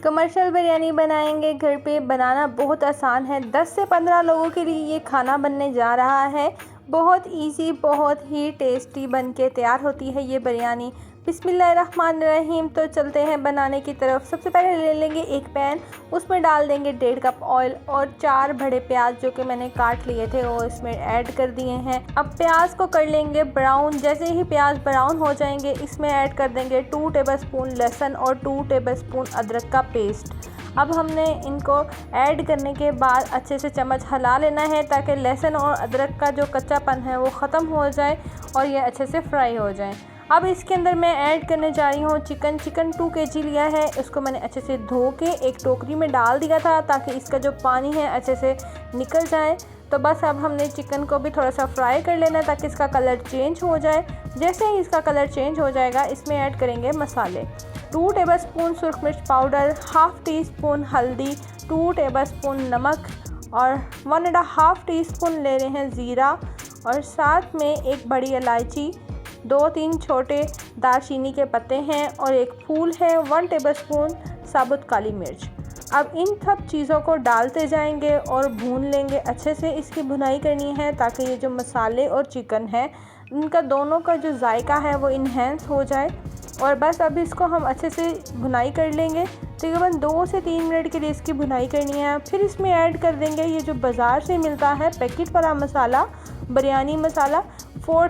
Commercial biryani बनाएंगे घर पे। बनाना बहुत आसान है। 10 से 15 लोगों के लिए ये खाना बनने जा रहा है। बहुत इजी, बहुत ही टेस्टी बन के तैयार होती है ये बिरयानी। बिस्मिल्लाहिर्रहमानिर्रहीम। तो चलते हैं बनाने की तरफ। सबसे पहले ले लेंगे एक पैन, उसमें डाल देंगे 1.5 कप ऑयल और 4 बड़े प्याज जो कि मैंने काट लिए थे वो इसमें ऐड कर दिए हैं। अब प्याज को कर लेंगे ब्राउन। जैसे ही प्याज ब्राउन हो जाएंगे इसमें ऐड कर देंगे 2 टेबलस्पून लहसुन और 2 टेबलस्पून अदरक का पेस्ट। अब हमने इनको ऐड करने के बाद अच्छे से चम्मच हिला लेना है ताकि लहसुन और अदरक का जो कच्चापन है वो ख़त्म हो जाए और ये अच्छे से फ्राई हो जाए। अब इसके अंदर मैं ऐड करने जा रही हूँ चिकन 2 kg लिया है। इसको मैंने अच्छे से धो के एक टोकरी में डाल दिया था ताकि इसका जो पानी है अच्छे से निकल जाए। तो बस अब हमने चिकन को भी थोड़ा सा फ्राई कर लेना है ताकि इसका कलर चेंज हो जाए। जैसे ही इसका कलर चेंज हो जाएगा इसमें ऐड करेंगे मसाले। 2 टेबलस्पून सुरख मिर्च पाउडर, ½ टीस्पून हल्दी, 2 टेबलस्पून नमक और 1½ टीस्पून ले रहे हैं ज़ीरा और साथ में एक बड़ी इलायची, 2-3 छोटे दालचीनी के पत्ते हैं और एक फूल है, 1 टेबलस्पून साबुत काली मिर्च। अब इन सब चीज़ों को डालते जाएंगे और भून लेंगे। अच्छे से इसकी भुनाई करनी है ताकि ये जो मसाले और चिकन है इनका दोनों का जो जायका है वो इन्हेंस हो जाए। और बस अब इसको हम अच्छे से भुनाई कर लेंगे। तकरीबन 2 से 3 मिनट के लिए इसकी भुनाई करनी है। फिर इसमें ऐड कर देंगे ये जो बाज़ार से मिलता है पैकेट वाला मसाला, बिरयानी मसाला, 4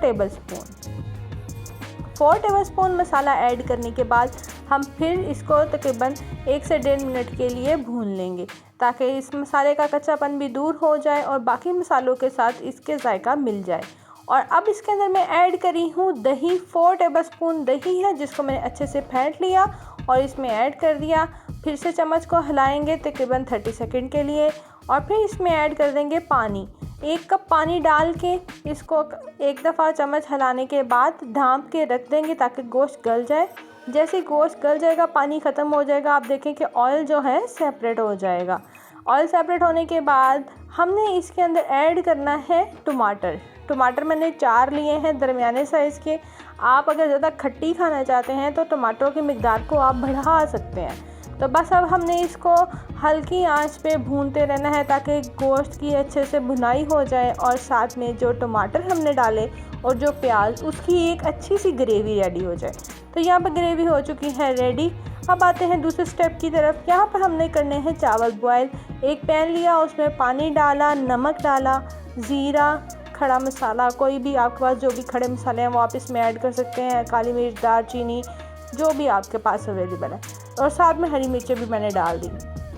टेबलस्पून मसाला ऐड करने के बाद हम फिर इसको तकरीबन 1 से 1.5 मिनट के लिए भून लेंगे ताकि इस मसाले का कच्चापन भी दूर हो जाए और बाकी मसालों के साथ इसके जायका मिल जाए। और अब इसके अंदर मैं ऐड करी हूँ दही। 4 टेबलस्पून दही है जिसको मैंने अच्छे से फेंट लिया और इसमें ऐड कर दिया। फिर से चम्मच को हिलाएंगे तकरीबन 30 सेकंड के लिए और फिर इसमें ऐड कर देंगे पानी। 1 कप पानी डाल के इसको एक दफ़ा चम्मच हिलाने के बाद ढाँप के रख देंगे ताकि गोश्त गल जाए। जैसे गोश्त गल जाएगा, पानी ख़त्म हो जाएगा, आप देखें कि ऑयल जो है सेपरेट हो जाएगा। ऑयल सेपरेट होने के बाद हमने इसके अंदर ऐड करना है टमाटर मैंने 4 लिए हैं दरमियाने साइज़ के। आप अगर ज़्यादा खट्टी खाना चाहते हैं तो टमाटरों की मिकदार को आप बढ़ा सकते हैं। तो बस अब हमने इसको हल्की आंच पे भूनते रहना है ताकि गोश्त की अच्छे से भुनाई हो जाए और साथ में जो टमाटर हमने डाले और जो प्याज उसकी एक अच्छी सी ग्रेवी रेडी हो जाए। तो यहाँ पर ग्रेवी हो चुकी है रेडी। अब आते हैं दूसरे स्टेप की तरफ। यहाँ पर हमने करने हैं चावल बॉयल। एक पैन लिया, उसमें पानी डाला, नमक डाला, ज़ीरा, खड़ा मसाला, कोई भी आपके पास जो भी खड़े मसाले हैं वो आप इसमें ऐड कर सकते हैं, काली मिर्च, दालचीनी, जो भी आपके पास अवेलेबल है और साथ में हरी मिर्चें भी मैंने डाल दी।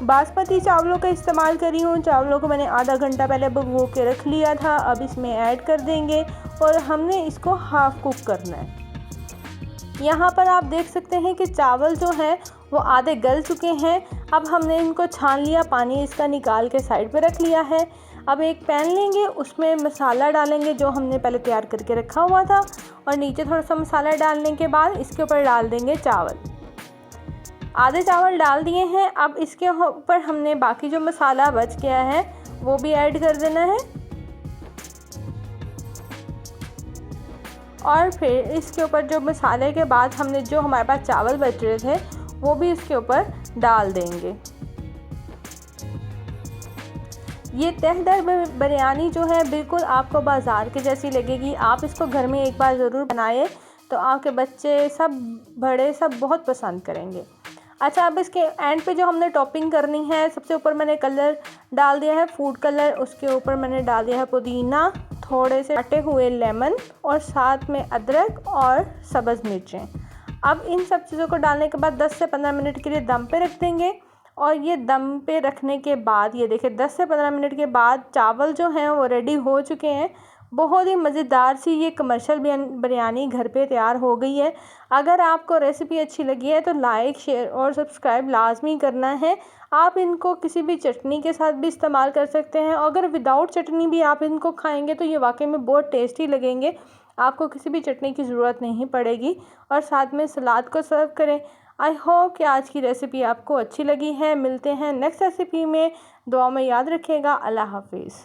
बासमती चावलों का इस्तेमाल करी हूँ। चावलों को मैंने आधा घंटा पहले भिगो के रख लिया था। अब इसमें ऐड कर देंगे और हमने इसको हाफ़ कुक करना है। यहाँ पर आप देख सकते हैं कि चावल जो हैं वो आधे गल चुके हैं। अब हमने इनको छान लिया, पानी इसका निकाल के साइड पे रख लिया है। अब एक पैन लेंगे, उसमें मसाला डालेंगे जो हमने पहले तैयार करके रखा हुआ था और नीचे थोड़ा सा मसाला डालने के बाद इसके ऊपर डाल देंगे चावल। आधे चावल डाल दिए हैं। अब इसके ऊपर हमने बाकी जो मसाला बच गया है वो भी ऐड कर देना है और फिर इसके ऊपर जो मसाले के बाद हमने जो हमारे पास चावल बच रहे थे वो भी इसके ऊपर डाल देंगे। ये तहदर बिरयानी जो है बिल्कुल आपको बाज़ार के जैसी लगेगी। आप इसको घर में एक बार ज़रूर बनाएं तो आपके बच्चे सब बड़े सब बहुत पसंद करेंगे। अच्छा, अब इसके एंड पे जो हमने टॉपिंग करनी है, सबसे ऊपर मैंने कलर डाल दिया है फूड कलर, उसके ऊपर मैंने डाल दिया है पुदीना, थोड़े से कटे हुए लेमन और साथ में अदरक और सब्ज़ मिर्चें। अब इन सब चीज़ों को डालने के बाद 10 से 15 मिनट के लिए दम पे रख देंगे और ये दम पे रखने के बाद ये देखिए 10 से 15 मिनट के बाद चावल जो हैं वो रेडी हो चुके हैं। बहुत ही मज़ेदार सी ये कमर्शियल बिरयानी घर पे तैयार हो गई है। अगर आपको रेसिपी अच्छी लगी है तो लाइक, शेयर और सब्सक्राइब लाजमी करना है। आप इनको किसी भी चटनी के साथ भी इस्तेमाल कर सकते हैं। अगर विदाउट चटनी भी आप इनको खाएंगे तो ये वाकई में बहुत टेस्टी लगेंगे। आपको किसी भी चटनी की ज़रूरत नहीं पड़ेगी और साथ में सलाद को सर्व करें। आई होप कि आज की रेसिपी आपको अच्छी लगी है। मिलते हैं नेक्स्ट रेसिपी में। दुआ में याद रखिएगा। अल्लाह हाफिज़।